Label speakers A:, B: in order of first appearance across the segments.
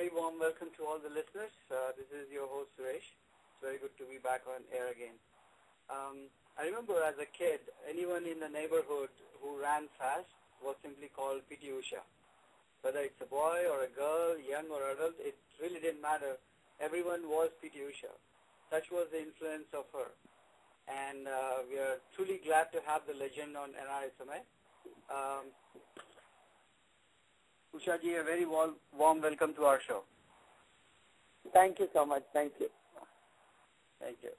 A: very warm welcome to all the listeners. This is your host Suresh. It's very good to be back on air again. I remember as a kid, anyone in the neighborhood who ran fast was simply called P T Usha. Whether it's a boy or a girl, young or adult, it really didn't matter. Everyone was P T Usha. Such was the influence of her. And we are truly glad to have the legend on NRI Samay. Usha ji, a very warm welcome to our show.
B: Thank you so much. Thank you.
A: Thank you.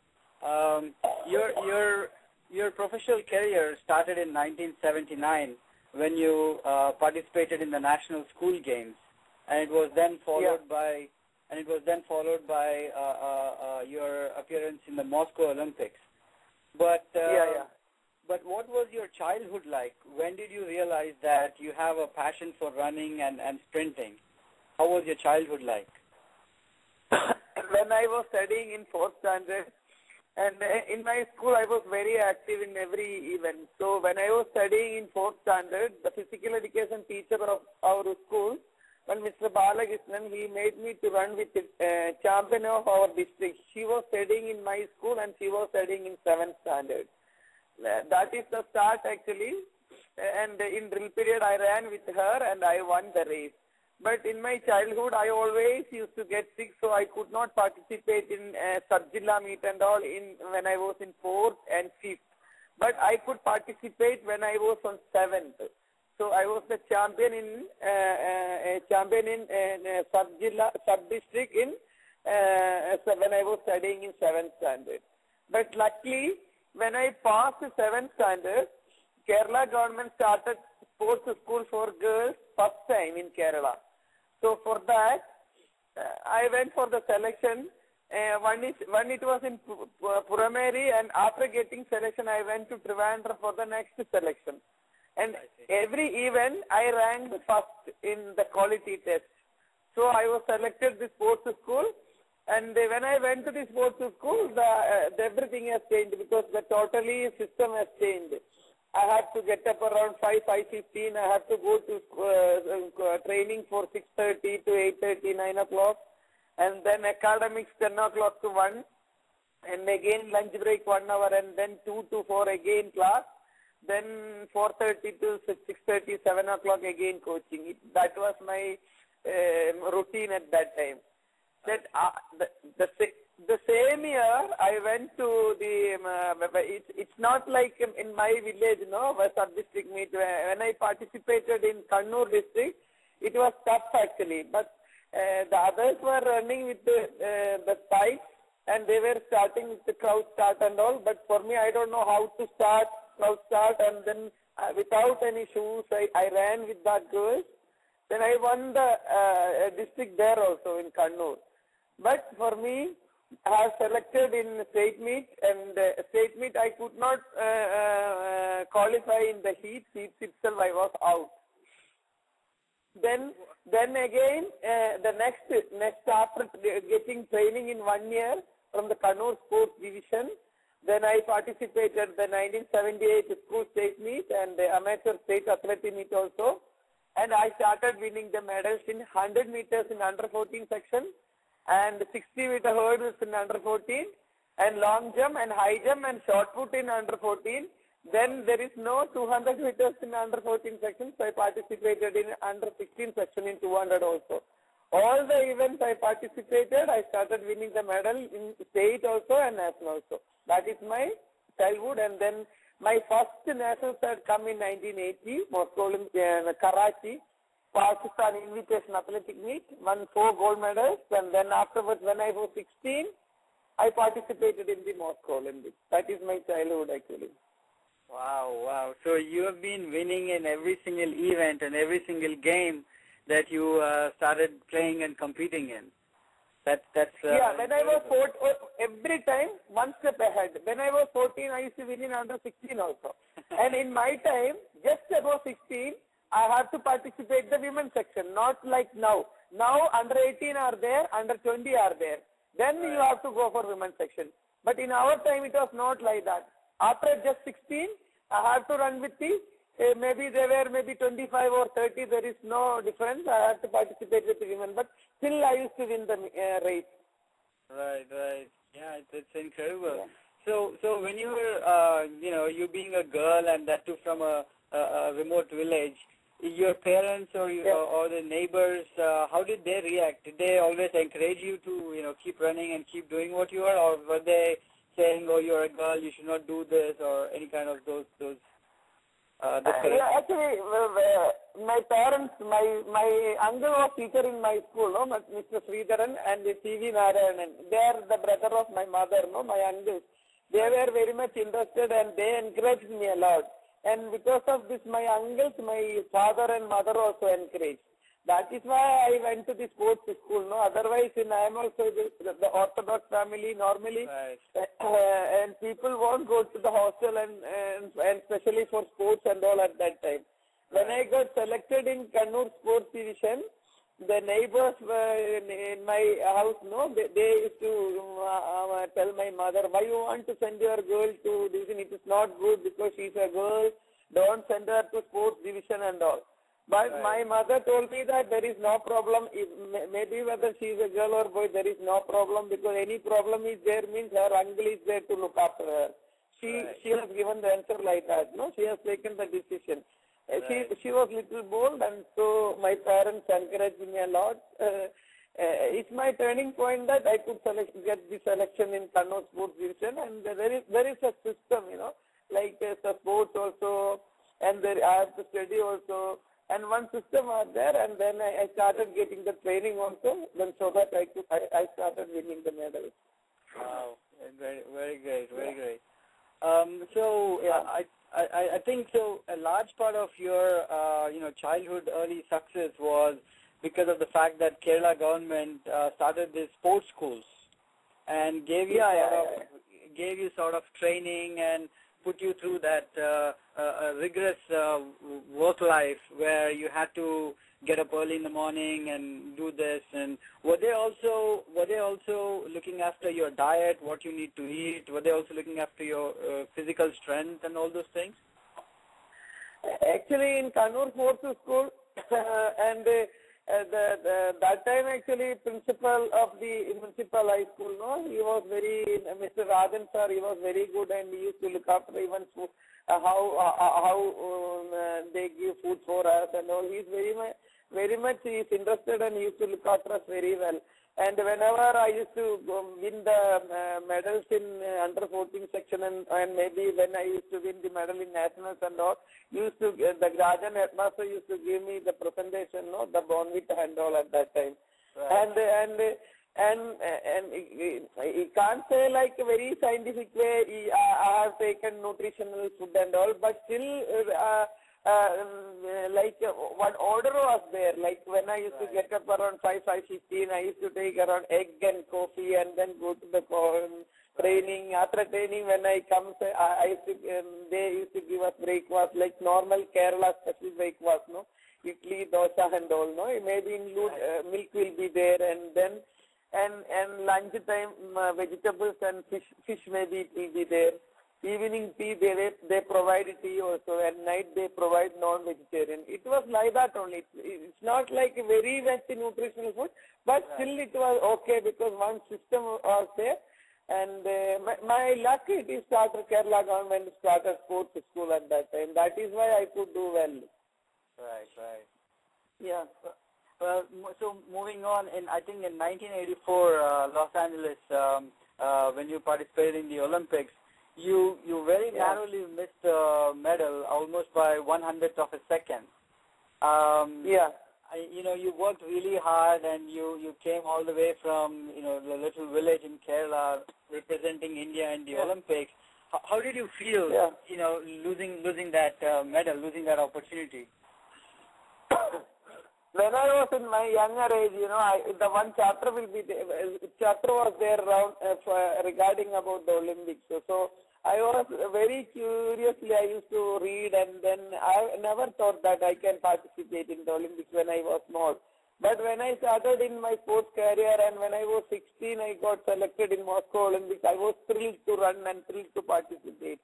A: Your professional career started in 1979 when you participated in the National School Games, and it was then followed by your appearance in the Moscow Olympics. But But what was your childhood like? When did you realize that you have a passion for running and sprinting? How was your childhood like?
B: When I was studying in 4th standard, and in my school I was very active in every event. So when I was studying in 4th standard, the physical education teacher of our school, when Mr. Balakrishnan, he made me to run with the champion of our district. She was studying in my school and she was studying in 7th standard. That is the start actually, and in drill period I ran with her and I won the race. But in my childhood I always used to get sick, so I could not participate in sub-jilla meet and all when I was in 4th and 5th. But I could participate when I was on 7th. So I was the champion in sub-district in when I was studying in 7th standard. But luckily, when I passed 7th standard, Kerala government started sports school for girls first time in Kerala. So for that, I went for the selection. One it was in Purameri, and after getting selection, I went to Trivandrum for the next selection. And every event, I ranked first in the quality test. So I was selected the sports school. And when I went to the sports school, everything has changed because the totally system has changed. I had to get up around 5:15. I had to go to training for 6:30 to 8:30, 9 o'clock. And then academics 10 o'clock to 1. And again lunch break 1 hour, and then 2 to 4 again class. Then 4:30 to 6:30, 7 o'clock again coaching. That was my routine at that time. That the same year I went to the it's not like in my village, sub-district meet. When I participated in Kannur district, it was tough actually, but the others were running with the spikes, and they were starting with the crowd start and all, but for me I don't know how to start crowd start, and then without any shoes I ran with that girls. Then I won the district there also in Kannur. But for me, I have selected in state meet, and state meet I could not qualify in the heats itself. I was out. Then again, the next after getting training in 1 year from the Kannur Sports Division, then I participated the 1978 school state meet and the amateur state athletic meet also. And I started winning the medals in 100 meters in under 14 section, and 60-meter hurdles in under 14, and long jump and high jump and short put in under 14. Then there is no 200 meters in under 14 section, so I participated in under 16 section in 200 also. All the events I participated, I started winning the medal in state also and national also. That is my childhood. And then my first nationals had come in 1980, Moscow, Karachi, Pakistan Invitation Athletic Meet, won 4 gold medals, and then afterwards when I was 16, I participated in the Moscow Olympics. That is my childhood actually.
A: Wow. So you have been winning in every single event and every single game that you started playing and competing in.
B: When I was 14, every time one step ahead. When I was 14, I used to win in under 16 also. And in my time, just above 16, I have to participate in the women's section, not like now. Now under 18 are there, under 20 are there. Then you have to go for women's section. But in our time, it was not like that. After just 16, I have to run with the, maybe they were maybe 25 or 30, there is no difference. I have to participate with the women. But still I used to win the race.
A: Right. Yeah, it's incredible.
B: Yeah.
A: So when you were, you being a girl and that too from a remote village, your parents or or the neighbors, how did they react? Did they always encourage you to, keep running and keep doing what you are, or were they saying, "Oh, you're a girl, you should not do this," or any kind of those
B: Yeah, actually, my parents, my uncle was teacher in my school, no, Mr. Sridharan and C.V. Narayanan. They are the brother of my mother, no, my uncles. They were very much interested and they encouraged me a lot. And because of this, my uncles, my father and mother also encouraged. That is why I went to the sports school. No, otherwise, I am also the Orthodox family normally, and people won't go to the hostel and especially for sports and all at that time. When I got selected in Kannur Sports Division, the neighbors in my house, no, they used to tell my mother, why you want to send your girl to division? It is not good because she is a girl. Don't send her to sports division and all. But my mother told me that there is no problem. Maybe whether she is a girl or boy, there is no problem because any problem is there means her uncle is there to look after her. She has given the answer like that. No, she has taken the decision. She was little bold, and so my parents encouraged me a lot. It's my turning point that I could get the selection in Kannur Sports Division, and there is a system, like the sports also, and I have to study also. And one system was there, and then I started getting the training also, then so that I started winning the medal.
A: Wow, very great. I think so. A large part of your childhood early success was because of the fact that Kerala government started these sports schools and gave you sort of training and put you through that rigorous work life where you had to get up early in the morning and do this. And were they also looking after your diet, what you need to eat? Were they also looking after your physical strength and all those things?
B: Actually, in Kannur Sports School, and that time actually principal of the municipal high school, no, he was Mr. Rajan sir, he was very good and he used to look after even how they give food for us and all. He's very much he is interested and he used to look after us very well. And whenever I used to win the medals in under 14 section and maybe when I used to win the medal in nationals and all, the Rajan headmaster used to give me the presentation, no, the Bonvita and all at that time. Right. And he can't say like a very scientific way, I have taken nutritional food and all, but still what order was there, like when I used to get up around 5:15, I used to take around egg and coffee and then go to the training. After training, when I come, they used to give us breakfast, like normal Kerala special breakfast, no, idli, dosa and all, no, maybe include milk will be there, and then and lunch time vegetables and fish maybe it will be there. Evening tea, they provide tea also, and night they provide non-vegetarian. It was like that only. It's not like a very much nutritional food, but still it was okay because one system was there. And my luck, it is started, Kerala government started sports school at that time. That is why I could do well.
A: Right.
B: Yeah.
A: Well, so moving on, I think in 1984, Los Angeles, when you participated in the Olympics, you very narrowly missed the medal, almost by 1/100th of a second. You worked really hard, and you came all the way from the little village in Kerala, representing India in the Olympics. How did you feel? Losing that medal, losing that opportunity.
B: When I was in my younger age, the one chapter will be chapter was there around regarding about the Olympics. So I was very curiously, I used to read, and then I never thought that I can participate in the Olympics when I was small. But when I started in my sports career, and when I was 16, I got selected in Moscow Olympics, I was thrilled to run and thrilled to participate.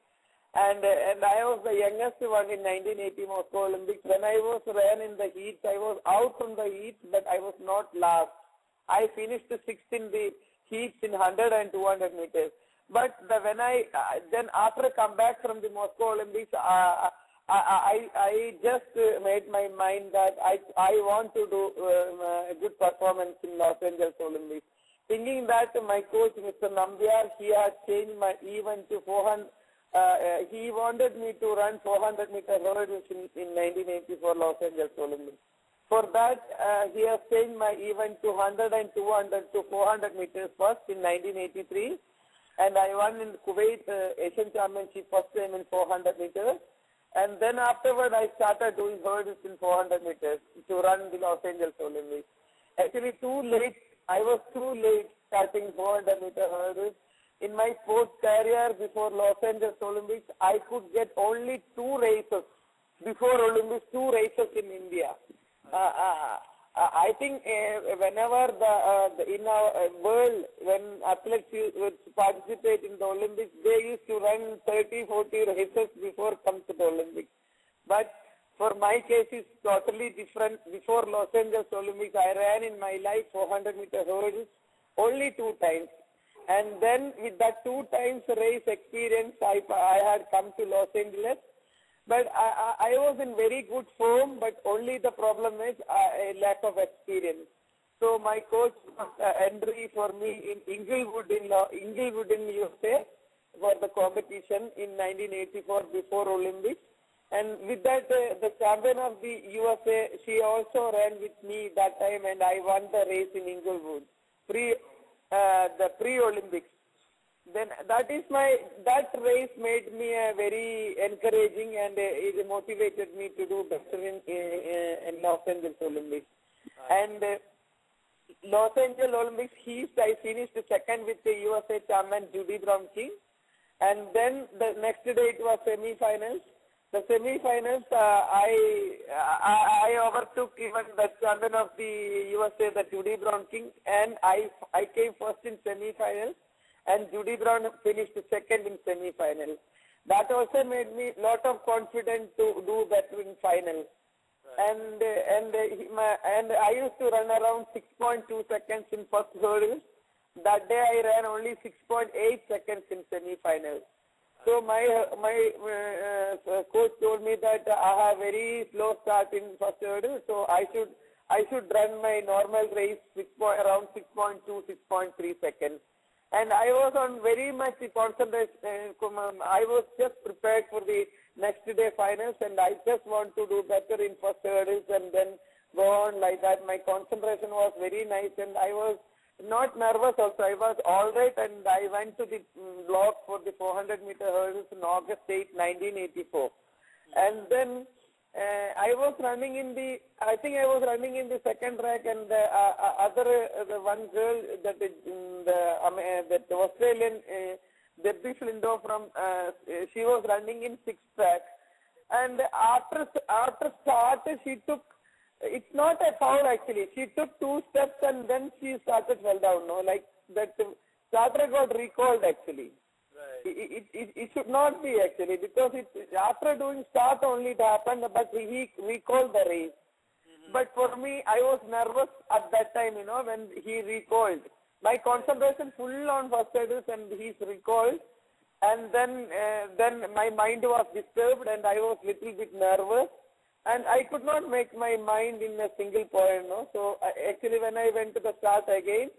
B: And I was the youngest one in 1980 Moscow Olympics. When I was ran in the heats, I was out from the heats, but I was not last. I finished sixth in the heats in 100 and 200 meters. But when I then after come back from the Moscow Olympics, I just made my mind that I want to do a good performance in Los Angeles Olympics. Thinking that my coach, Mr. Nambiar, he had changed my event to 400. He wanted me to run 400 meter hurdles in 1984 Los Angeles Olympics. For that, he has changed my event to 100 and 200 to 400 meters first in 1983. And I won in Kuwait Asian Championship first time in 400 meters. And then afterward, I started doing hurdles in 400 meters to run the Los Angeles Olympics. Actually, too late. I was too late starting 400 meter hurdles. In my sports career before Los Angeles Olympics, I could get only 2 races before Olympics, 2 races in India. I think whenever in our world, when athletes would participate in the Olympics, they used to run 30, 40 races before come to the Olympics. But for my case, it's totally different. Before Los Angeles Olympics, I ran in my life 400 meter hurdles only 2 times. And then with that 2 times race experience, I had come to Los Angeles. But I was in very good form, but only the problem is a lack of experience. So my coach NRI for me in Inglewood in USA for the competition in 1984 before Olympics. And with that, the champion of the USA, she also ran with me that time, and I won the race in Inglewood, the pre-Olympics. Then that race made me very encouraging, and it motivated me to do better in Los Angeles Olympics. And Los Angeles Olympics I finished second with the USA champion Judy Brown King. And then the next day it was semi-finals. The semi-finals, I overtook even the champion of the USA, the Judy Brown King, and I came first in semi-finals. And Judy Brown finished second in semi-final. That also made me lot of confidence to do better in final. Right. And I used to run around 6.2 seconds in first hurdle. That day I ran only 6.8 seconds in semi-final. So my coach told me that I have very slow start in first hurdle, so I should run my normal race around 6.2, 6.3 seconds. And I was on very much concentration. I was just prepared for the next day finals, and I just want to do better in first hurdles and then go on like that. My concentration was very nice, and I was not nervous also. I was all right, and I went to the block for the 400 meter hurdles on August 8, 1984. And then I was running in the second track, and the one girl that Australian Debbie Flindo from she was running in sixth track, and after start she took. It's not a foul actually. She took 2 steps and then she started fell down. No, like that starter got recalled actually. Right. It should not be actually, because after doing start only it happened, but he recalled the race. Mm-hmm. But for me, I was nervous at that time, when he recalled. My concentration full on first hurdles and he's recalled, and then my mind was disturbed and I was little bit nervous, and I could not make my mind in a single point. No? So actually when I went to the start again,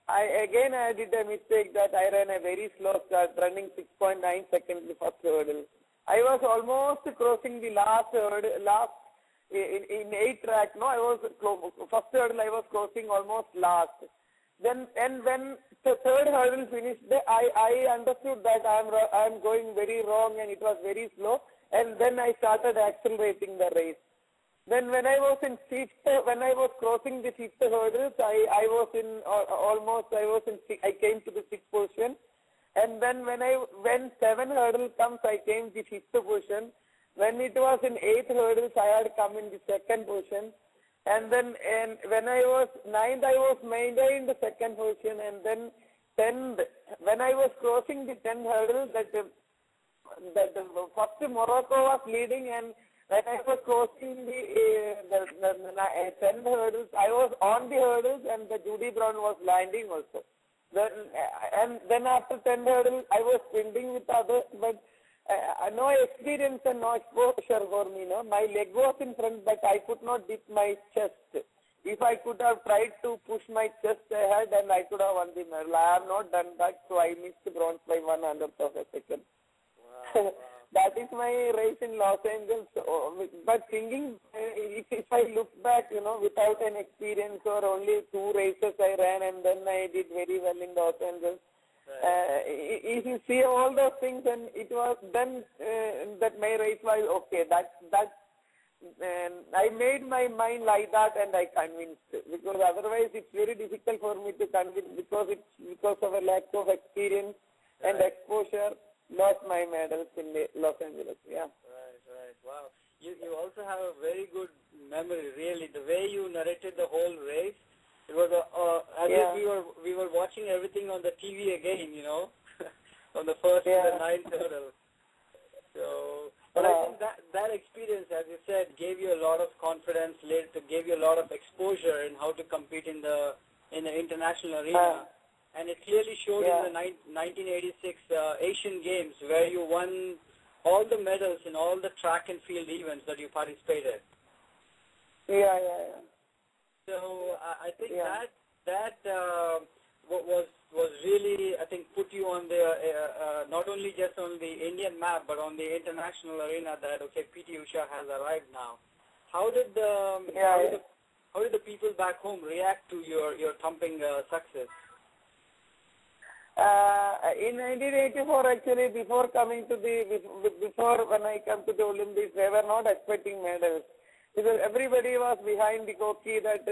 B: I did a mistake that I ran a very slow start, running 6.9 seconds in the first hurdle. I was almost crossing the last hurdle, in 8 track. No, first hurdle I was crossing almost last. Then when the third hurdle finished, I understood that I am going very wrong and it was very slow. And then I started accelerating the race. Then when I was crossing the 5th hurdles, I came to the 6th position. And then when 7 hurdles comes, I came to 5th position. When it was in 8th hurdles, I had come in the 2nd position. And then when I was 9th, I was maintained the 2nd position. And then 10th, when I was crossing the 10th hurdle, that the first Morocco was leading, and when I was crossing the 10 hurdles, I was on the hurdles and the Judy Brown was landing also. And then after 10 hurdles, I was sprinting with others, but no experience and no exposure for me. No? My leg was in front, but I could not dip my chest. If I could have tried to push my chest ahead, and I could have won the medal. I have not done that, so I missed bronze by 1/100th of a second.
A: Wow.
B: That is my race in Los Angeles. But thinking, if I look back, without an experience or only 2 races I ran and then I did very well in Los Angeles.
A: Right.
B: If you see all those things, and it was then that my race was okay. I made my mind like that, and I convinced, because otherwise it's very difficult for me to convince, because of a lack of experience and exposure. Lost my medals in Los Angeles. Yeah.
A: Right. Wow. You also have a very good memory, really. The way you narrated the whole race, it was as if we were watching everything on the TV again, on the first and the 9th hurdle. So, but I think that experience, as you said, gave you a lot of confidence, gave you a lot of exposure in how to compete in the international arena. And it clearly showed in the 1986 Asian Games, where you won all the medals in all the track and field events that you participated.
B: Yeah.
A: So I think that was really, I think, put you on the not only just on the Indian map, but on the international arena. That P T Usha has arrived now. How did how did the people back home react to your thumping success?
B: In 1984, actually, before when I come to the Olympics, they were not expecting medals, because everybody was behind the hockey. That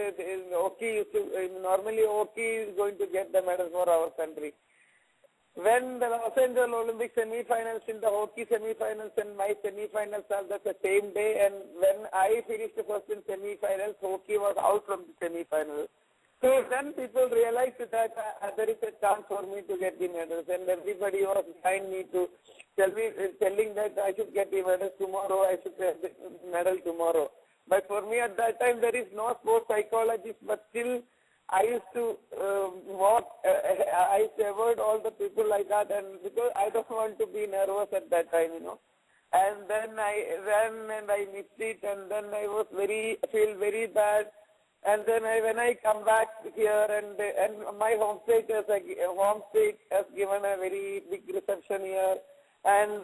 B: normally hockey is going to get the medals for our country. When the Los Angeles Olympic semi-finals, in the hockey semi-finals and my semi-finals are the same day, and when I finished first in semi-finals, hockey was out from the semi-finals. So then people realized that there is a chance for me to get the medals, and everybody was behind me to telling that I should get the medals tomorrow, I should get the medal tomorrow. But for me at that time, there is no sports psychologist, but still I used to I used to avoid all the people like that, and because I don't want to be nervous at that time, And then I ran and I missed it, and then I was feel very bad. And then when I come back here, and my home state has given a very big reception here, and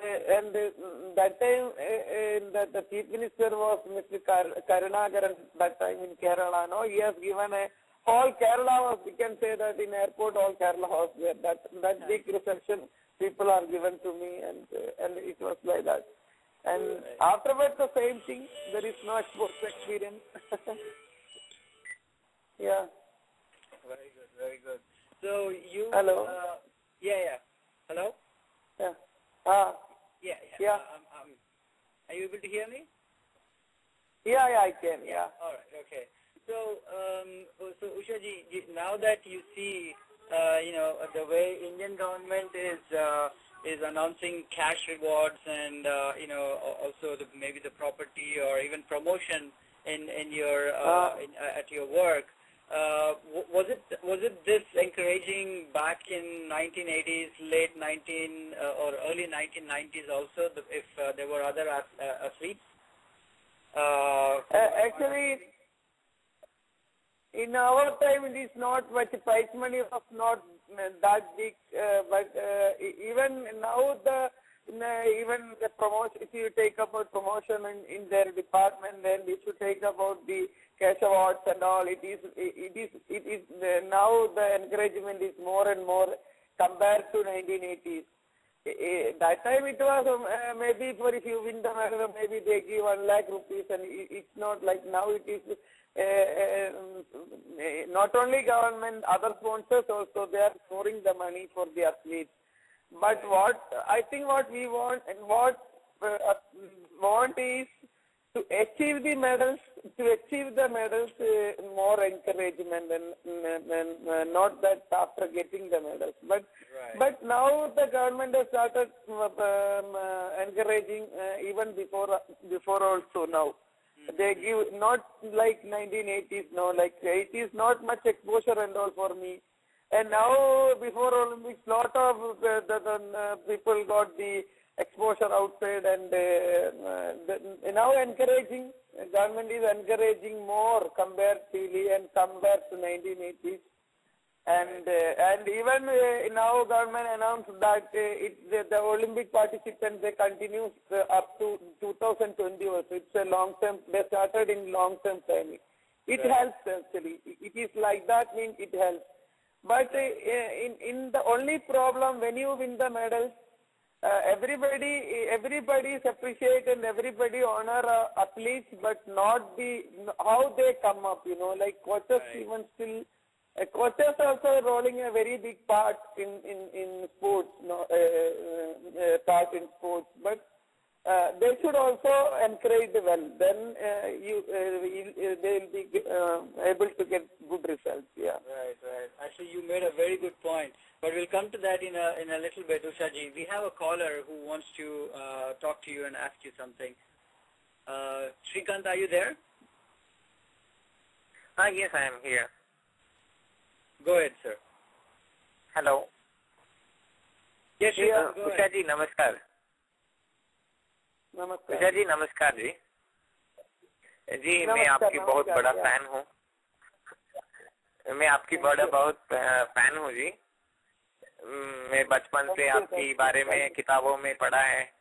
B: that time the chief minister was Mr. Karunakaran that time in Kerala. No, he has given all Kerala was, we can say that in airport all Kerala was there. That big reception people are given to me, and it was like that. And afterwards the same thing. There is no sports experience. Yeah.
A: Very good. So you.
B: Hello.
A: Hello.
B: Yeah.
A: Yeah. Are you able to hear me?
B: Yeah, I can. Yeah.
A: All right. Okay. So, Usha ji, now that you see, the way Indian government is announcing cash rewards and also maybe the property or even promotion in your at your work. Was it this encouraging back in 1980s, late or early 1990s also, if there were other athletes?
B: Actually, in our time it is not much. Prize money was not that big, but even now even the promotion, if you take about promotion in their department, then if you take about the cash awards and all, it is now the encouragement is more and more compared to 1980s. That time it was maybe for if you win the medal, maybe they give 1 lakh rupees, and it's not like now. It is not only government, other sponsors also, they are pouring the money for the athletes. But what we want and what want is to achieve the medals, more encouragement and not that after getting the medals. But now the government has started encouraging even before also now. They give not like 1980s, no, like 80s, not much exposure and all for me. And now before Olympics, lot of the people got the exposure outside, and now encouraging, government is encouraging more comparatively and compared to 1980s. And even now government announced that the Olympic participants, they continue up to 2020 also. It's a long term, they started in long term timing. It helps actually. It is like that, means it helps. But in the only problem, when you win the medals, everybody is appreciated and everybody honor athletes, but not the how they come up. Like coaches even still. Coaches also rolling a very big part in sports, part in sports, but they should also encourage well. Then they will be able to get good results. Yeah.
A: Right. Actually, you made a very good point. But we'll come to that in a little bit, Ushaji. We have a caller who wants to talk to you and ask you something. Shrikant, are you there?
C: Yes, I am here.
A: Go ahead, sir.
C: Hello.
A: Yes, Shrikant, go
C: Usha
A: ahead.
C: जी नमस्कार. उषा जी नमस्कार जी. जी मैं आपकी बहुत बड़ा fan हूँ. मैं आपकी बहुत फैन हूँ जी. मैं बचपन से आपकी बारे में किताबों में पढ़ा है.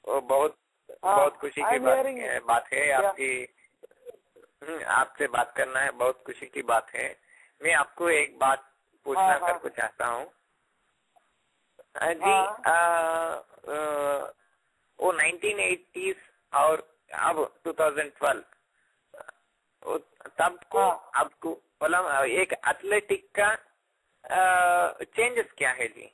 C: वो बहुत खुशी की बात है आपकी. आपसे बात करना है, बहुत खुशी की बात है. मैं आपको एक बात पूछना कर चाहता हूँ जी. वो 1980s और अब 2012 तब को अब को मतलब एक एथलेटिक का चेंजेस क्या है जी?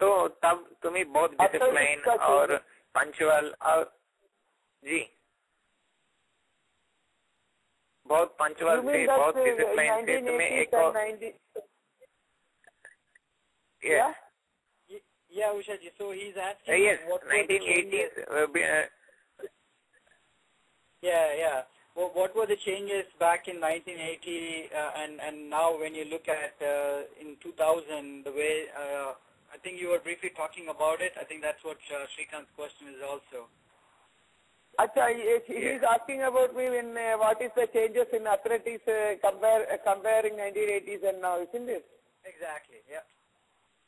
C: तो तब तुम्हें बहुत डिसिप्लिन और पंचुअल और जी बहुत पंचुअल थे, बहुत डिसिप्लिन थे. तुम्हें एक
A: Yeah, Ushaji. So he's asking.
C: Yes,
A: what
C: 1980s.
A: Yeah. Well, what were the changes back in 1980 and now when you look at in 2000, the way I think you were briefly talking about it. I think that's what Shrikant's question is also.
B: Acha, he is asking about me when what is the changes in athletics comparing 1980s and now, isn't it?
A: Exactly. Yeah.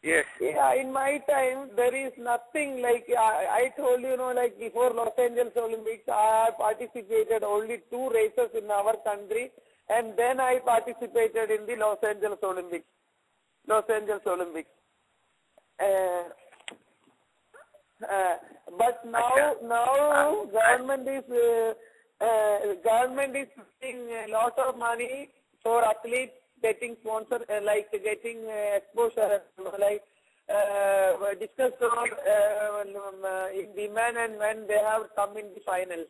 C: Yes.
B: Yeah, in my time, there is nothing like, I told you, like before Los Angeles Olympics, I participated only 2 races in our country, and then I participated in the Los Angeles Olympics. But now government is putting a lot of money for athletes, getting sponsor, like getting exposure, like discussed on in women and men, they have come in the finals.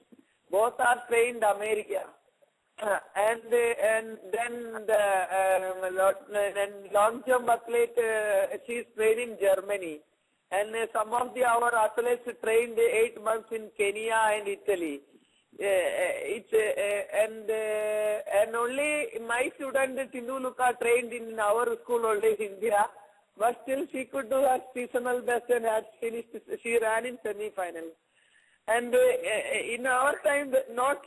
B: Both are trained America, and then the long jump athlete, she is trained in Germany, and some of our athletes trained 8 months in Kenya and Italy. And only my student Tindu Luka trained in our school only in India, but still she could do her seasonal best and had finished. She ran in semi-final. And in our time, not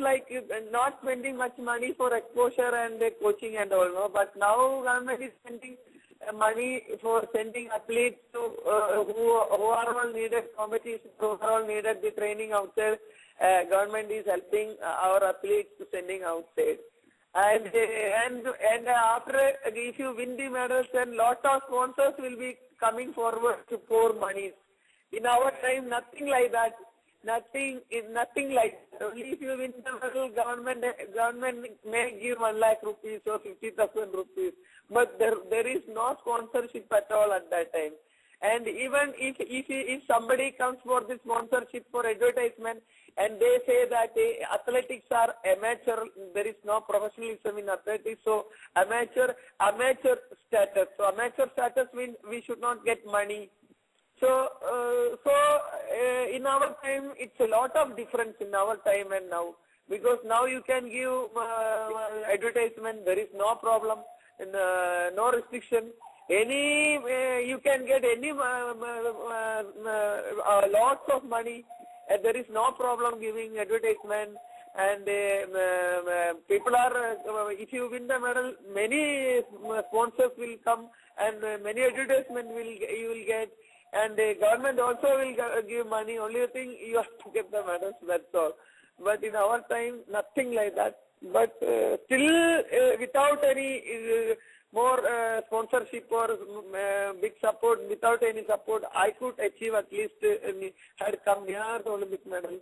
B: spending much money for exposure and coaching and all, no. But now government is spending money for sending athletes to who are all needed competition, who are all needed the training outside. Government is helping our athletes to sending outside, and after if you win the medals, then lot of sponsors will be coming forward to pour money. In our time, nothing like that. Nothing like that. Only if you win the medal, government may give 1 lakh rupees or 50,000 rupees, but there is no sponsorship at all at that time. And even if somebody comes for the sponsorship for advertisement and they say that athletics are amateur, there is no professionalism in athletics, so amateur status. So amateur status means we should not get money. So in our time, it's a lot of difference in our time and now, because now you can give advertisement, there is no problem, no restriction. You can get any lots of money, and there is no problem giving advertisement. And people are, if you win the medal, many sponsors will come, and many advertisement you will get, and the government also will give money. Only thing you have to get the medals. That's all. But in our time, nothing like that. But still, without any more sponsorship or big support, without any support, I could achieve at least, had come near the Olympic medal.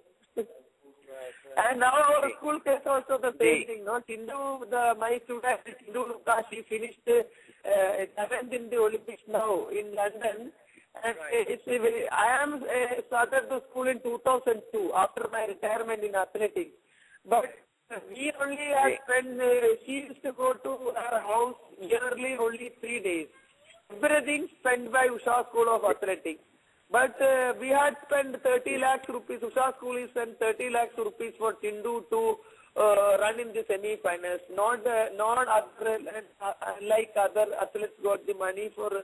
B: And now our school case also the same thing. No, Tindu, my student Tindu Luka, she finished 7th in the Olympics now in London. And I am started the school in 2002 after my retirement in athletics. But we only have spent, she used to go to her house yearly only 3 days. Everything spent by Usha School of Athletics. But we had spent 30 lakhs rupees. Usha School is spent 30 lakhs rupees for Tindu to run in the semi-finals. Not other, like other athletes got the money for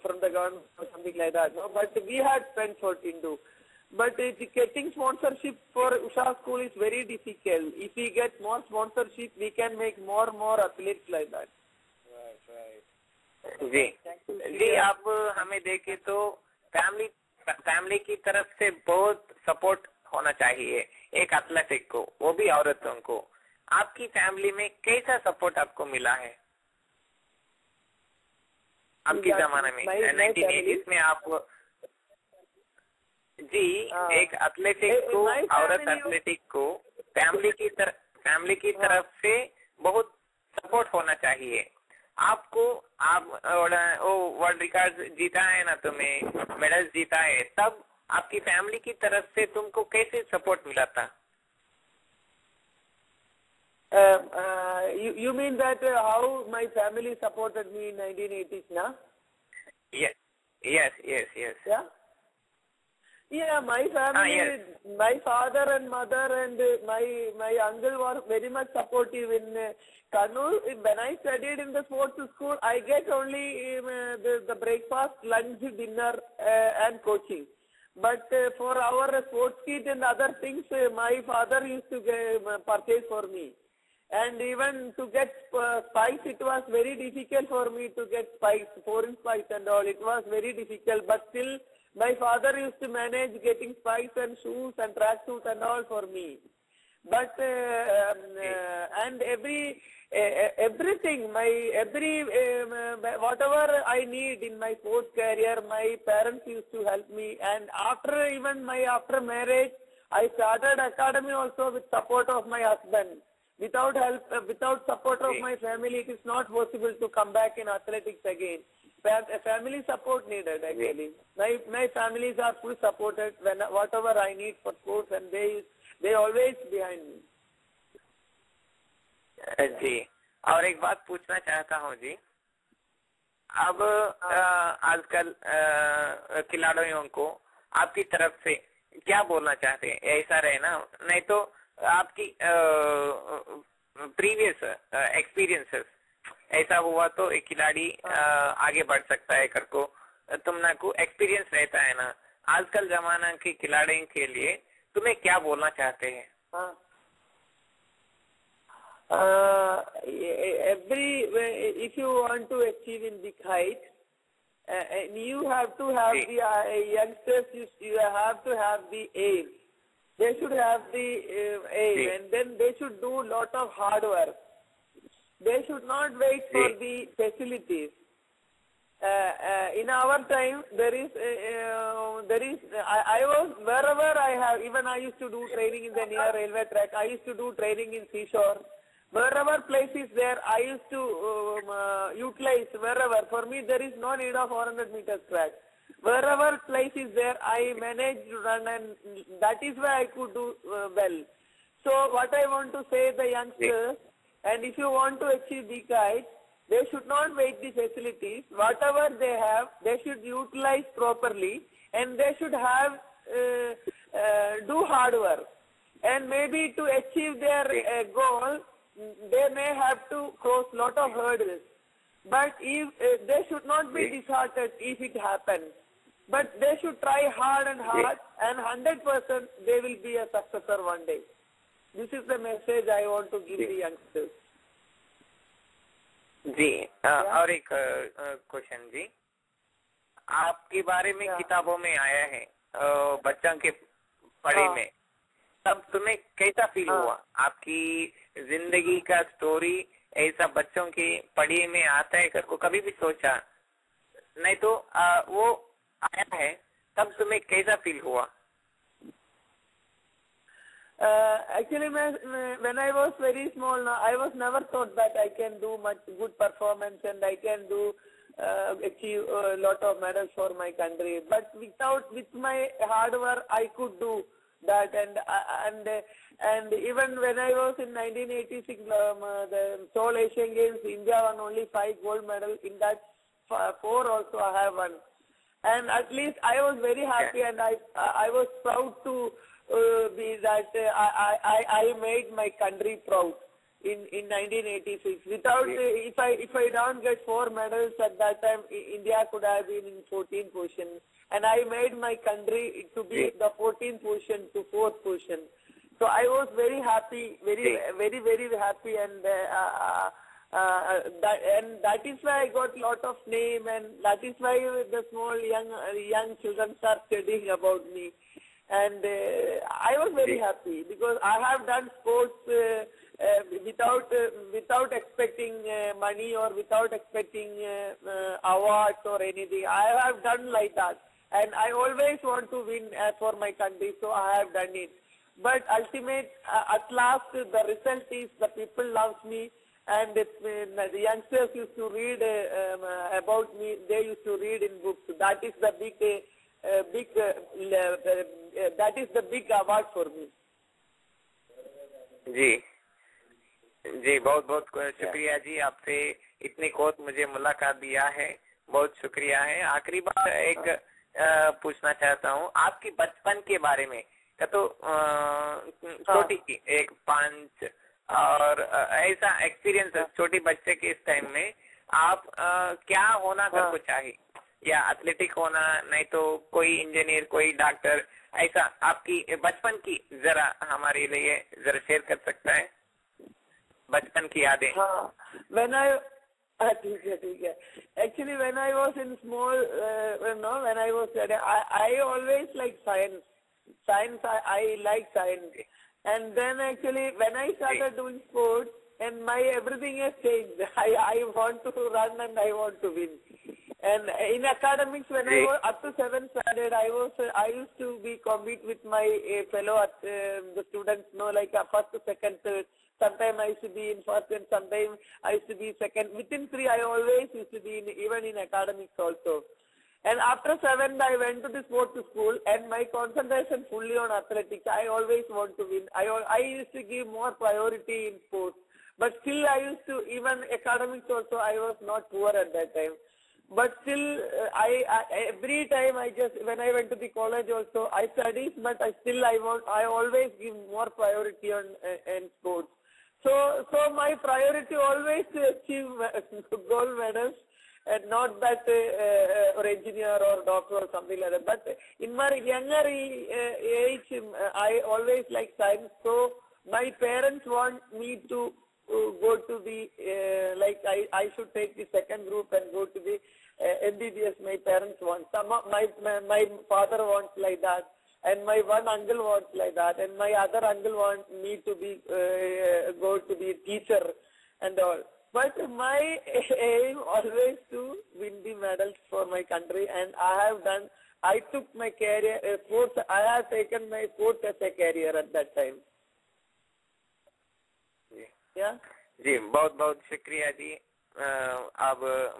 B: from the government or something like that. No? But we had spent for Tindu. But getting sponsorship for Usha School is very difficult. If we get more sponsorship, we can make more athletes like that.
C: Right. जी आप हमें देखें तो family की तरफ से बहुत support होना चाहिए एक एथलेटिक को, वो भी औरतों को. आपकी फैमिली में कैसा सपोर्ट आपको मिला है आपकी जमाने में 1980s में? आप जी एक एथलेटिक को, औरत एथलेटिक को फैमिली की तरफ से बहुत सपोर्ट होना चाहिए. आपको आप वर्ल्ड रिकॉर्ड जीता है ना, तुम्हें मेडल जीता है, तब आपकी फैमिली की तरफ से तुमको कैसे सपोर्ट मिला था?
B: You mean that how my family supported me in 1980s, na?
C: Yes.
B: Yeah. Yeah, my family,
C: yes.
B: My father and mother and my uncle were very much supportive in Kannur. When I studied in the sports school, I get only the breakfast, lunch, dinner and coaching. But for our sports kit and other things, my father used to purchase for me. And even to get spikes, it was very difficult for me to get spikes, foreign spikes and all. It was very difficult, but still my father used to manage getting spikes and shoes and tracksuit and all for me. But and everything, whatever I need in my sports career, my parents used to help me. And after marriage, I started academy also with support of my husband. Without support of my family, it is not possible to come back in athletics again. Family support needed actually. My families are fully supported when whatever I need for sports, and they always behind me.
C: जी, और एक बात पूछना चाहता हूँ जी. अब आजकल खिलाड़ियों को आपकी तरफ से क्या बोलना चाहते हैं? ऐसा रहे ना, नहीं तो आपकी प्रीवियस एक्सपीरियंसेस ऐसा हुआ तो एक खिलाड़ी आगे बढ़ सकता है करको तुमना को एक्सपीरियंस रहता है ना. आजकल जमाना के खिलाड़ियों के लिए तुम्हें क्या बोलना चाहते हैं?
B: If you want to achieve in big height, you have to have the youngsters. You have to have the aim. They should have the aim, and then they should do a lot of hard work. They should not wait for the facilities. In our time, I was wherever I have. Even I used to do training in the near railway track. I used to do training in seashore. Wherever place is there, I used to utilize wherever. For me, there is no need of 400 meters track. Wherever place is there, I manage to run, and that is why I could do well. So what I want to say the youngsters, and if you want to achieve big heights, they should not wait the facilities. Whatever they have, they should utilize properly, and they should have do hard work. And maybe to achieve their goal, they may have to cross lot of hurdles. But if they should not be disheartened if it happens. But they should try hard and hard, and 100% they will be a successor one day. This is the message I want to give the youngsters.
C: जी और एक question जी, आपके बारे में किताबों में आया है बच्चों के पढ़े में, तब तुम्हें कैसा फील हुआ? आपकी जिंदगी का स्टोरी ऐसा बच्चों के पढ़े में आता है, को कभी भी सोचा नहीं? तो वो आया है, तब तुम्हें कैसा फील हुआ?
B: Actually, when I was very small, I was never thought that I can do much good performance and I can do achieve a lot of medals for my country. But with my hard work, I could do that. And even when I was in 1986, the Seoul Asian Games, India won only 5 gold medals. In that 4 also I have won. And at least I was very happy, and I was proud to be that I made my country proud in 1986. Without if I don't get 4 medals at that time, India could have been in 14th position, and I made my country to be the 14th position to 4th position. So I was very happy, very happy, and that is why I got lot of name, and that is why the small young children start studying about me. And I was very happy because I have done sports without expecting money or without expecting awards or anything. I have done like that, and I always want to win for my country, so I have done it. But at last, the result is the people loves me, and the youngsters used to read about me. They used to read in books. That is the that is the big award for me.
C: जी बहुत बहुत शुक्रिया जी, आपसे इतनी खोत मुझे मुलाकात दिया है, बहुत शुक्रिया है। आखिरी बात एक पूछना चाहता हूँ आपकी बचपन के बारे में, या तो छोटी की एक 5 और ऐसा एक्सपीरियंस छोटी बच्चे के इस टाइम में आप क्या होना कर को चाहिए, या एथलेटिक होना, नहीं तो कोई इंजीनियर, कोई डॉक्टर, ऐसा आपकी बचपन की जरा हमारे लिए जरा शेयर कर सकता है, बचपन की यादें?
B: ठीक है। Actually, when I was in small, when I was studying, I always like science. I like science. And then actually, when I started doing sports, and my everything has changed. I want to run and I want to win. And in academics, when I was up to 7th standard, I used to be compete with my fellow the students, like first, second, third. Sometimes I used to be in first, and sometimes I used to be second. Within 3, I always used to be even in academics also. And after 7th, I went to the sports school, and my concentration fully on athletics. I always want to win. I used to give more priority in sports. But still, I used to, even academics also, I was not poor at that time. But still, every time when I went to the college also, I studied, but I always give more priority on sports. So my priority always to achieve gold medals, and not that or engineer or doctor or something like that. But in my younger age, I always like science. So my parents want me to go to the, I should take the second group and go to the MBBS. My parents want. My father wants like that, and my one uncle wants like that, and my other uncle wants me to be go to be teacher and all. But my aim always to win the medals for my country, and I took my career, sports, I have taken my sports as a career at that time. Yeah.
C: जी बहुत बहुत शुक्रिया जी। अब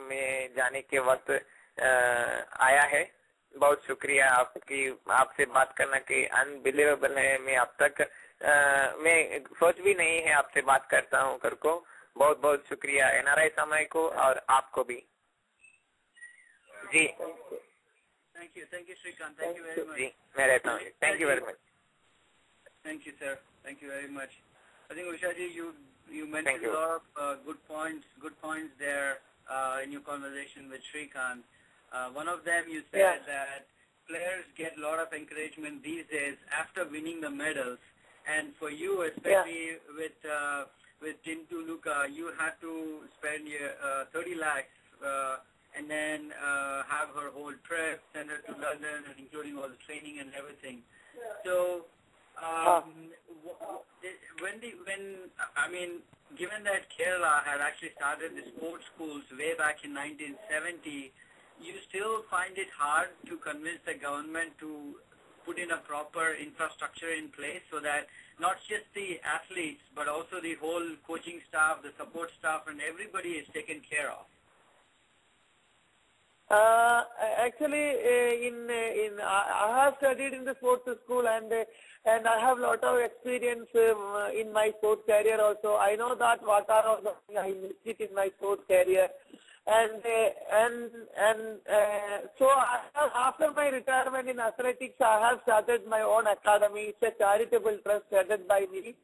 C: मैं जाने के वक्त आया है। बहुत शुक्रिया आपकी, आपसे बात करना कि अनबिलीवेबल है। मैं अब तक मैं सोच भी नहीं है आपसे बात करता हूँ कर को। बहुत बहुत शुक्रिया NRI समय को और आपको भी जी।
A: Thank you Shrikant, thank you very much
C: जी मैं रहता हूँ। Thank you very much.
A: Thank you sir, thank you very much. I think Usha ji, you mentioned a lot of good points there in your conversation with Shrikant. One of them you said that players get a lot of encouragement these days after winning the medals, and for you especially with Tintu Luka, you had to spend 30 lakhs and then have her whole trip, send her to London, and including all the training and everything. So given that Kerala had actually started the sports schools way back in 1970, you still find it hard to convince the government to put in a proper infrastructure in place so that not just the athletes but also the whole coaching staff, the support staff, and everybody is taken care of.
B: Actually, I have studied in the sports school, and I have a lot of experience in my sports career also. I know that what are all the things I missed in my sports career, so after my retirement in athletics, I have started my own academy. It's a charitable trust headed by me.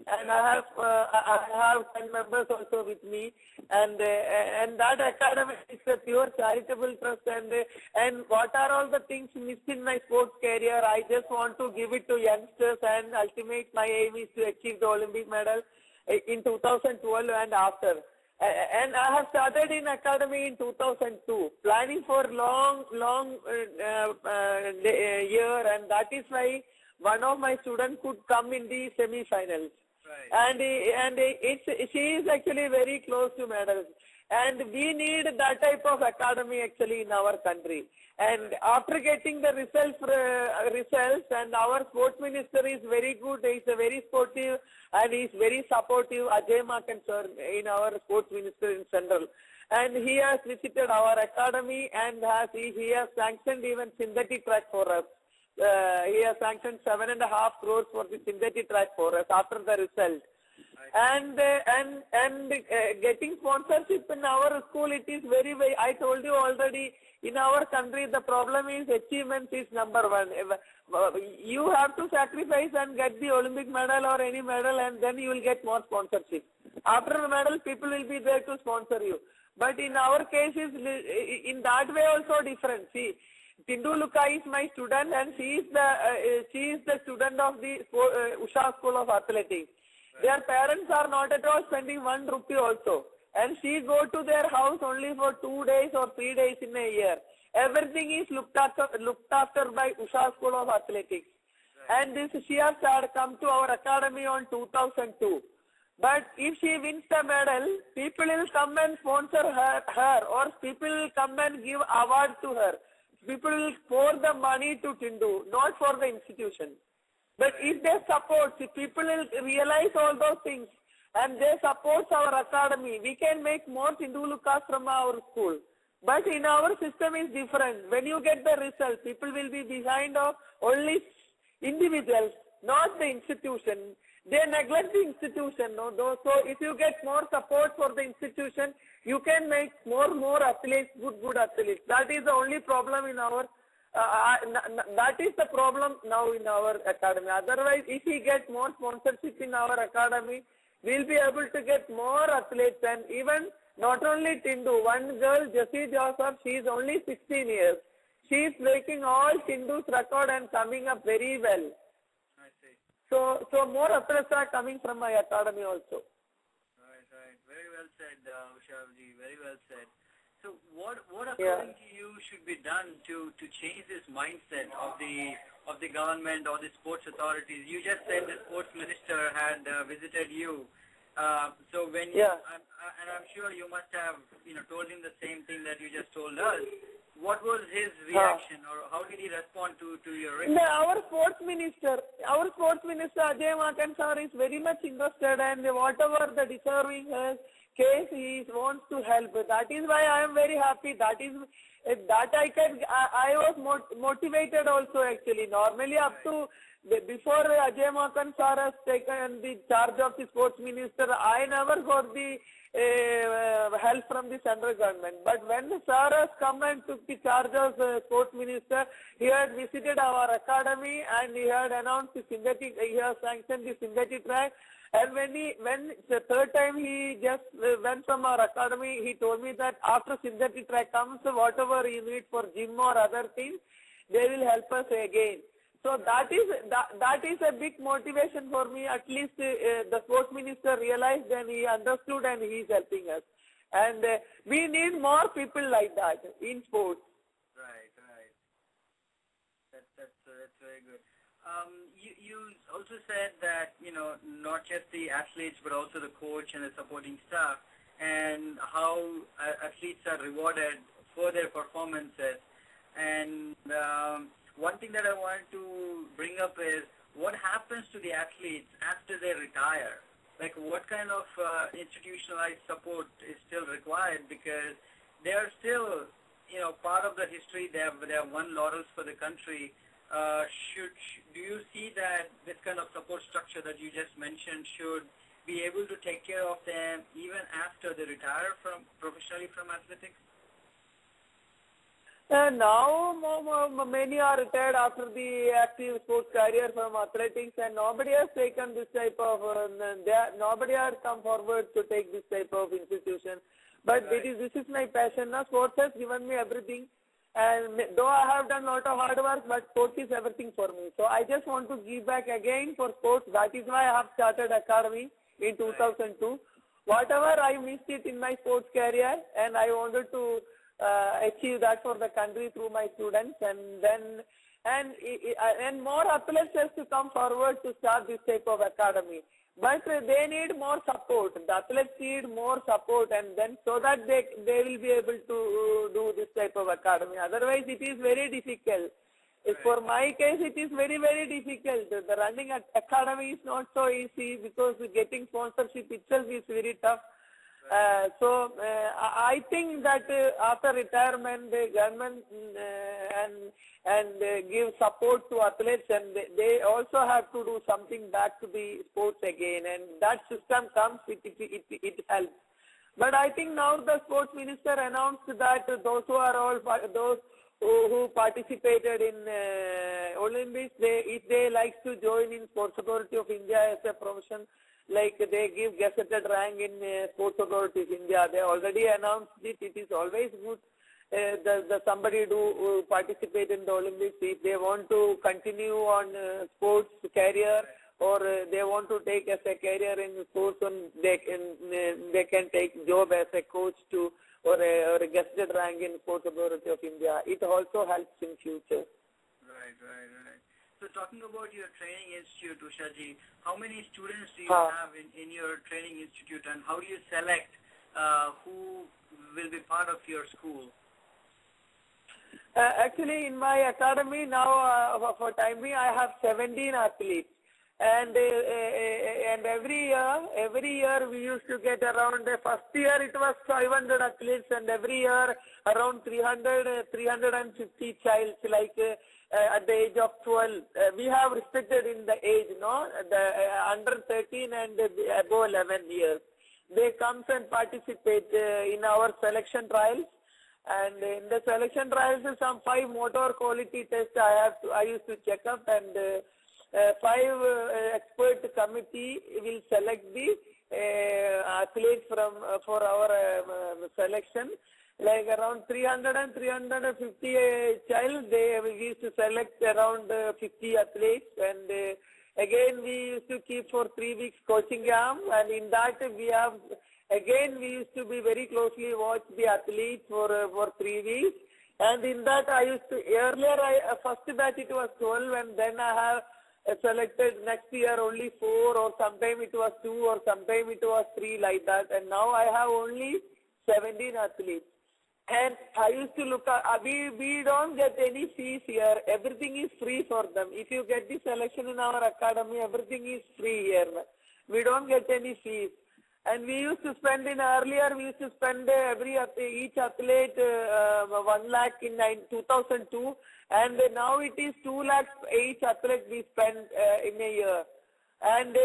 B: And I have 10 members also with me, and that academy is a pure charitable trust. And what are all the things missed in my sports career? I just want to give it to youngsters, and ultimate my aim is to achieve the Olympic medal in 2012 and after. And I have started in academy in 2002, planning for long year, and that is why one of my students could come in the semi-finals.
A: Right.
B: And she is actually very close to medals. And we need that type of academy actually in our country. And after getting the results, and our sports minister is very good. He is very sportive and he is very supportive. Ajay Makan sir, in our sports minister in Central. And he has visited our academy and he has sanctioned even synthetic track for us. He has sanctioned 7.5 crores for the synthetic track for us after the result. And getting sponsorship in our school, it is very, very, I told you already, in our country the problem is achievement is number one. You have to sacrifice and get the Olympic medal or any medal, and then you will get more sponsorship. After the medal, people will be there to sponsor you. But in our case, in that way also different. See, Tindu Luka is my student, and she is the student of the Usha School of Athletics. Their parents are not at all spending 1 rupee also, and she go to their house only for 2 days or 3 days in a year. Everything is looked after by Usha School of Athletics, and she has come to our academy on 2002. But if she wins the medal, people will come and sponsor her, or people will come and give award to her. People will pour the money to Tindu, not for the institution. But if they support, if people will realize all those things and they support our academy, we can make more Tindu Lukas from our school. But in our system is different. When you get the result, people will be behind of only individuals, not the institution. They neglect the institution. No? So if you get more support for the institution, you can make more athletes, good athletes. That is the only problem in our, that is the problem now in our academy. Otherwise, if we get more sponsorship in our academy, we will be able to get more athletes. And even not only Tindu, one girl, Jessie Joseph, she is only 16 years. She is breaking all Tindu's record and coming up very well.
A: I see.
B: So more athletes are coming from my academy also.
A: Right. Very well said, Ushaji. Very well said. So what according to you should be done to change this mindset of the government or the sports authorities? You just said the sports minister had visited you. So when and I'm sure you must have told him the same thing that you just told us. What was his reaction, or how did he respond to your request?
B: No, our sports minister Ajay Makan sir is very much interested, and whatever the deserving case he wants to help. That is why I am very happy. That I was motivated also actually. Normally up to before Ajay Makan sir has taken the charge of the sports minister, I never got the help from the central government. But when the sir has come and took the charge of sports minister, he had visited our academy and he had announced the synthetic, he has sanctioned the synthetic track. And when the third time he just went from our academy, he told me that after synthetic track comes, whatever you need for gym or other things, they will help us again. So that is a big motivation for me. At least the sports minister realized and he understood and he is helping us. And we need more people like that in sports.
A: Right. That's very good. You also said that not just the athletes but also the coach and the supporting staff, and how athletes are rewarded for their performances. And one thing that I wanted to bring up is what happens to the athletes after they retire? Like what kind of institutionalized support is still required, because they are still part of the history. They have won laurels for the country. Do you see that this kind of support structure that you just mentioned should be able to take care of them even after they retire professionally from athletics?
B: Now many are retired after the active sports career from athletics, and nobody has taken this type of, nobody has come forward to take this type of institution. But this is my passion. Now sports has given me everything, and though I have done a lot of hard work, but sports is everything for me. So I just want to give back again for sports. That is why I have started academy in 2002. Whatever I missed it in my sports career, and I wanted to achieve that for the country through my students, and more athletes has to come forward to start this type of academy. But they need more support. The athletes need more support, and then so that they will be able to do this type of academy. Otherwise, it is very difficult. Right. For my case, it is very, very difficult. The running academy is not so easy because getting sponsorship itself is very tough. So I think that after retirement, the government give support to athletes, and they also have to do something back to the sports again, and that system comes, it helps. But I think now the sports minister announced that those who participated in Olympics, if they like to join in Sports Authority of India as a profession, like they give gazetted rank in Sports Authority of India. They already announced it. It is always good somebody do participate in the Olympics. If they want to continue on sports career, or they want to take as a career in sports, and they can take job as a coach too, or a gazetted rank in Sports Authority of India. It also helps in future.
A: Right. So talking about your training institute, Ushaji, how many students do you have in your training institute, and how do you select who will be part of your school?
B: Actually, in my academy now, for time being, I have 17 athletes. And every year we used to get around, first year it was 500 athletes, and every year around 350 childs, like at the age of 12. We have restricted in the age, under 13 and above 11 years. They come and participate in our selection trials. And in the selection trials, some 5 motor quality tests I used to check up, and 5 expert committee will select the athletes for our selection. Like around 300 and 350 child, we used to select around 50 athletes, and again we used to keep for 3 weeks coaching camp, and in that we used to be very closely watch the athletes for 3 weeks. And in that I used to, earlier first batch it was 12, and then I have selected. Next year only 4, or sometime it was 2, or sometime it was 3, like that. And now I have only 17 athletes. And I used to look at, we don't get any fees here. Everything is free for them. If you get the selection in our academy, everything is free here. We don't get any fees. And we used to spend earlier, we used to spend each athlete 1 lakh in 2002. And now it is 2 lakhs each athlete we spend in a year. And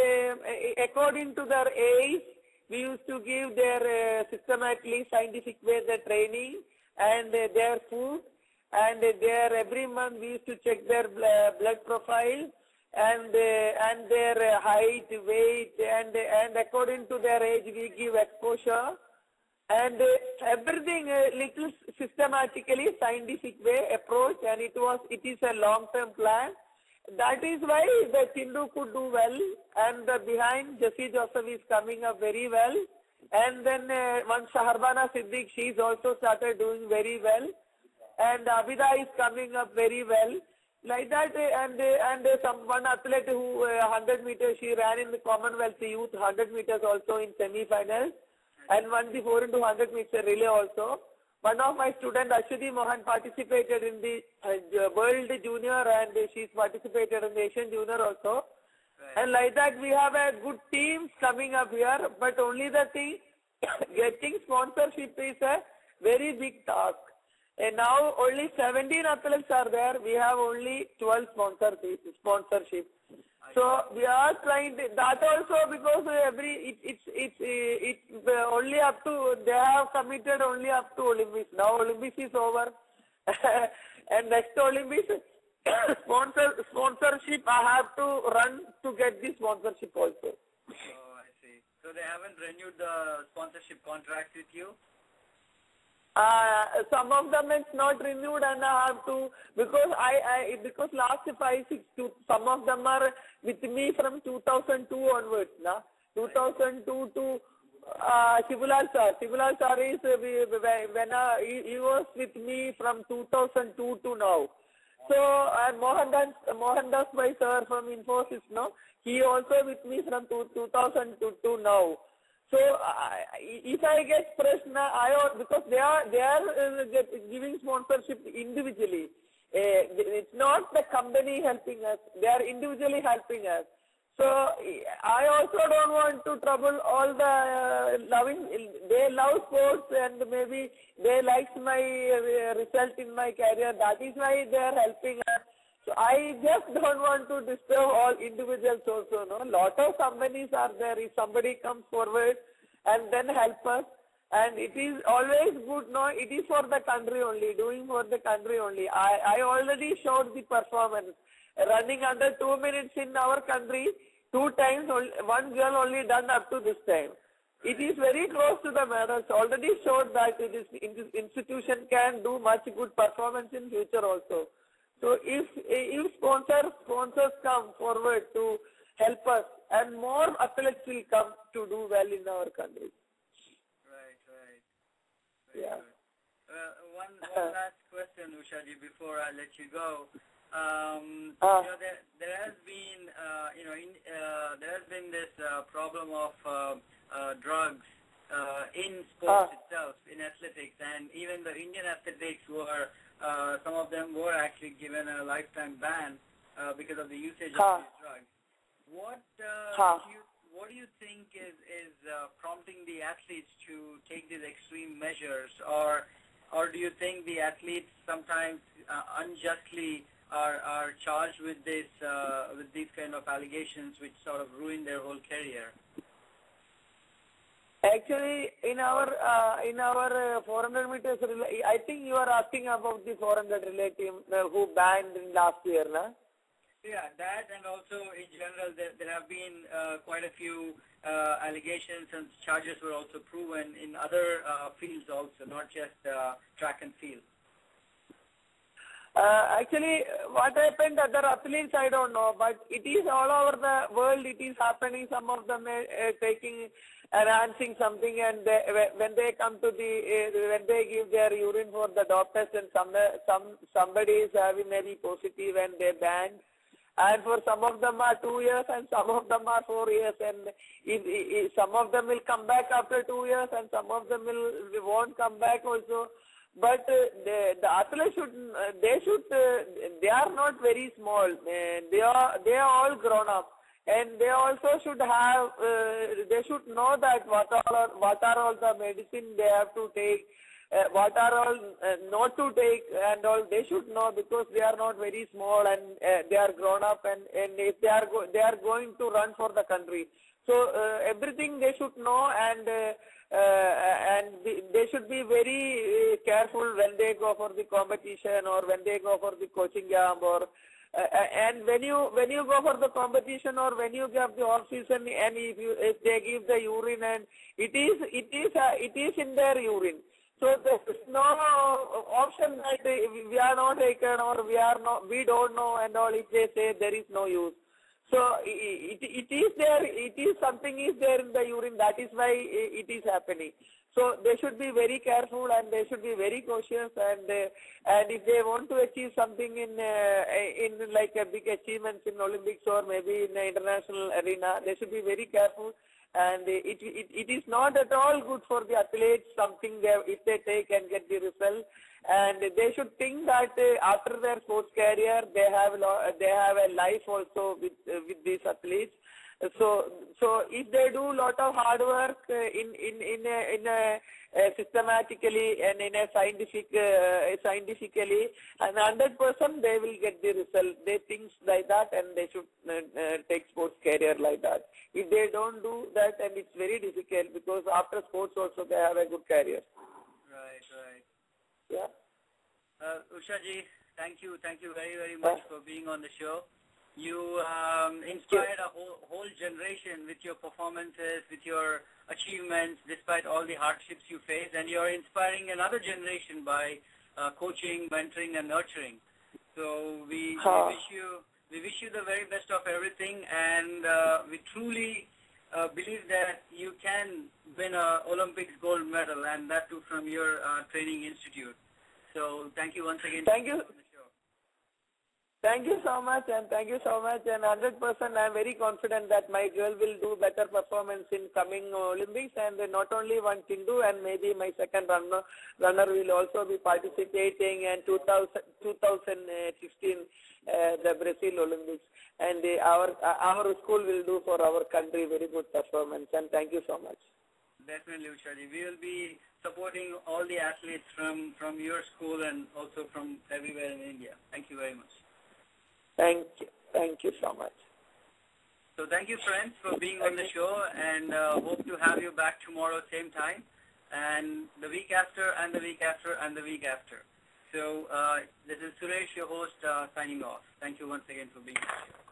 B: according to their age, we used to give their systematically scientific way the training and their food, and every month we used to check their blood profile and their height, weight, and according to their age we give exposure, and everything little systematically scientific way approach, and it is a long term plan. That is why the Chindu could do well, and behind Jesse Joseph is coming up very well, and then one Shaharbana Siddiq, she is also started doing very well, and Abida is coming up very well, like that, and one athlete who 100 meters, she ran in the Commonwealth Youth 100 meters also in semi-finals, and won the 4 into 100 meter relay also. One of my students, Ashwati Mohan, participated in the World Junior, and she's participated in the Asian Junior also. Right. And like that, we have a good teams coming up here, but only the thing, getting sponsorship is a very big task. And now only 17 athletes are there. We have only 12 sponsorship. So we are trying to, that also because it's only up to, they have committed only up to Olympics. Now Olympics is over. And next Olympics, sponsorship, I have to run to get the sponsorship also.
A: Oh, I see. So they haven't renewed the sponsorship contract with you?
B: Some of them it's not renewed, and I have to, because because last 5, 6, some of them are with me from 2002 onwards, 2002 to Shivulal sir. Shivulal sir is when he was with me from 2002 to now. So and Mohandas Bhai sir from Infosys, he also with me from 2002 to now. So if I get pressed now, because they are giving sponsorship individually. It's not the company helping us; they are individually helping us. So I also don't want to trouble all the They love sports, and maybe they like my result in my career. That is why they are helping us. So I just don't want to disturb all individuals also. Lot of companies are there. If somebody comes forward and then help us, and it is always good. It is for the country only, doing for the country only. I already showed the performance, running under 2 minutes in our country 2 times. One girl only done up to this time. It is very close to the medals. Already showed that this institution can do much good performance in future also. So if sponsors come forward to help us, and more athletes will come to do well in our country.
A: Right.
B: Very
A: good. One last question, Ushaji, before I let you go. There has been, there has been this problem of drugs in sports itself, in athletics, and even the Indian athletics were. Some of them were actually given a lifetime ban because of the usage of these drugs. What do you think is prompting the athletes to take these extreme measures, or do you think the athletes sometimes unjustly are charged with these kind of allegations which sort of ruin their whole career?
B: Actually, in our 400 meters relay, I think you are asking about the 400 relay team who banned in last year, na?
A: Yeah, that, and also in general there have been quite a few allegations, and charges were also proven in other fields also, not just track and field.
B: Actually, what happened other athletes, I don't know, but it is all over the world. It is happening. Some of them taking, enhancing something, and when they come to when they give their urine for the dope test, and somebody is having maybe positive, and they banned. and for some of them are 2 years and some of them are 4 years, and if some of them will come back after 2 years and some of them won't come back also. But the athletes they are not very small. They are all grown up, and they also should have, they should know that what are all the medicine they have to take, what are all not to take, and all they should know, because they are not very small, and they are grown up, and if they are going to run for the country. So everything they should know, and they should be very careful when they go for the competition or when they go for the coaching camp, or and when you go for the competition or when you give the off season, and if they give the urine, and it is in their urine. So there is no option that we are not taken or we don't know, and all. If they say there is no use. So it is there, something is there in the urine, that is why it is happening. So they should be very careful, and they should be very cautious, and if they want to achieve something in like a big achievements in Olympics or maybe in the international arena, they should be very careful. And it is not at all good for the athletes, something if they take and get the result. And they should think that after their sports career, they have a life also with these athletes. So if they do lot of hard work systematically and in a scientifically, and 100% they will get the result. They think like that, and they should take sports career like that. If they don't do that, and it's very difficult, because after sports also they have a good career.
A: Right.
B: Yeah.
A: Usha ji, thank you very much for being on the show. You inspired a whole generation with your performances, with your achievements, despite all the hardships you faced, and you're inspiring another generation by coaching, mentoring, and nurturing. So we wish you the very best of everything, and we truly believe that you can win an Olympics gold medal, and that too from your training institute. So thank you once again.
B: Thank you. Thank you so much, and 100% I am very confident that my girl will do better performance in coming Olympics, and not only one Tindu, and maybe my second runner will also be participating in 2016 the Brazil Olympics, and our school will do for our country very good performance, and thank you so much.
A: Definitely, Ushaji. We will be supporting all the athletes from your school and also from everywhere in India. Thank you very much.
B: Thank you so much.
A: So thank you, friends, for being on the show, and hope to have you back tomorrow same time, and the week after, and the week after, and the week after. So this is Suresh, your host, signing off. Thank you once again for being here.